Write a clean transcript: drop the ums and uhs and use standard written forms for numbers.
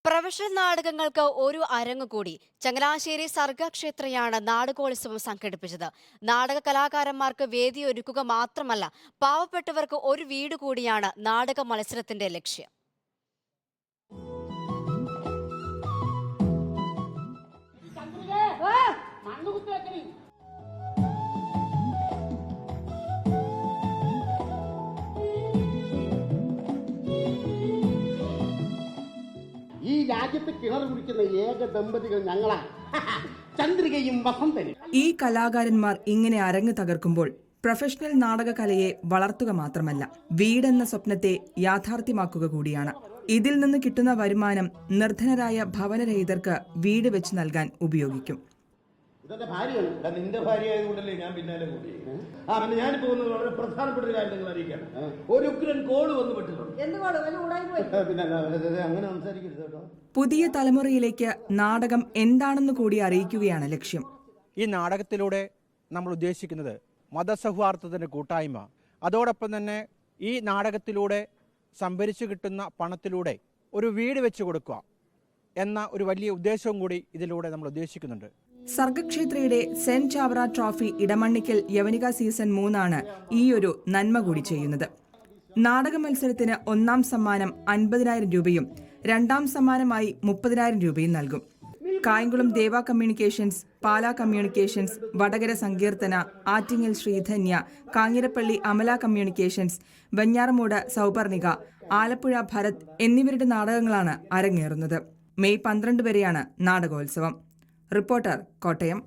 Professional നാടകങ്ങൾക്ക് ഒരു അരങ്ങ് കൂടി. ചങ്ങനാശ്ശേരി സർഗക്ഷേത്രയാണ് നാടകോത്സവം സംഘടിപ്പിച്ചത്. നാടക കലാകാരന്മാർക്ക് വേദിയൊരുക്കുക മാത്രമല്ല, പാവപ്പെട്ടവർക്ക് ഒരു വീട് കൂടിയാണ് നാടക മത്സരത്തിന്റെ ലക്ഷ്യം. ഈ രാജ്യത്ത് കിണർ കുടിക്കുന്ന ഏക ദമ്പതികൾ ഞങ്ങളാണ്, ചന്ദ്രികയും വസന്തനും. ഈ കലാകാരന്മാർ ഇങ്ങനെ അരങ്ങ് തകർക്കുമ്പോൾ പ്രൊഫഷണൽ നാടകകലയെ വളർത്തുക മാത്രമല്ല, വീടെന്ന സ്വപ്നത്തെ യാഥാർത്ഥ്യമാക്കുക കൂടിയാണ്. ഇതിൽ നിന്ന് കിട്ടുന്ന വരുമാനം നിർധനരായ ഭവനരഹിതർക്ക് വീട് വെച്ച് നൽകാൻ ഉപയോഗിക്കും. ഇതെന്റെ ഭാര്യയാണ്. നിന്റെ ഭാര്യ ആയതുകൊണ്ടല്ലേ ഞാൻ പിന്നാലെ കൂടി. പിന്നെ ഞാൻ പോകുന്നത് വളരെ പ്രധാനപ്പെട്ട ഒരു കാര്യം നിങ്ങൾ അറിയിക്കണം. ഒരു ഉഗ്രൻ കോള് വന്ന് പെട്ടിട്ടുണ്ട്. പിന്നെ അങ്ങനെ സംസാരിക്കരുത് കേട്ടോ. പുതിയ തലമുറയിലേക്ക് നാടകം എന്താണെന്ന് കൂടി അറിയിക്കുകയാണ് ലക്ഷ്യം. ഈ നാടകത്തിലൂടെ നമ്മൾ ഉദ്ദേശിക്കുന്നത് മതസൗഹാർദ്ദത്തിൻ്റെ കൂട്ടായ്മ. അതോടൊപ്പം തന്നെ ഈ നാടകത്തിലൂടെ സംഭരിച്ചു കിട്ടുന്ന പണത്തിലൂടെ ഒരു വീട് വെച്ച് കൊടുക്കുക എന്ന ഒരു വലിയ ഉദ്ദേശവും കൂടി ഇതിലൂടെ നമ്മൾ ഉദ്ദേശിക്കുന്നുണ്ട്. സർഗക്ഷേത്രയുടെ സെന്റ് ചാവറ ട്രോഫി ഇടമണ്ണിക്കൽ യവനിക സീസൺ 3 ഈയൊരു നന്മ കൂടി ചെയ്യുന്നത്. നാടക മത്സരത്തിന് 1ാം സമ്മാനം 50,000 രൂപയും 2ാം സമ്മാനമായി 30,000 രൂപയും നൽകും. കായംകുളം ദേവ കമ്മ്യൂണിക്കേഷൻസ്, പാലാ കമ്മ്യൂണിക്കേഷൻസ്, വടകര സങ്കീർത്തന, ആറ്റിങ്ങൽ ശ്രീധന്യ, കാഞ്ഞിരപ്പള്ളി അമല കമ്മ്യൂണിക്കേഷൻസ്, വെഞ്ഞാറമൂട് സൗപർണിക, ആലപ്പുഴ ഭരത് എന്നിവരുടെ നാടകങ്ങളാണ് അരങ്ങേറുന്നത്. മെയ് 12 വരെയാണ് നാടകോത്സവം. റിപ്പോർട്ടർ, കോട്ടയം.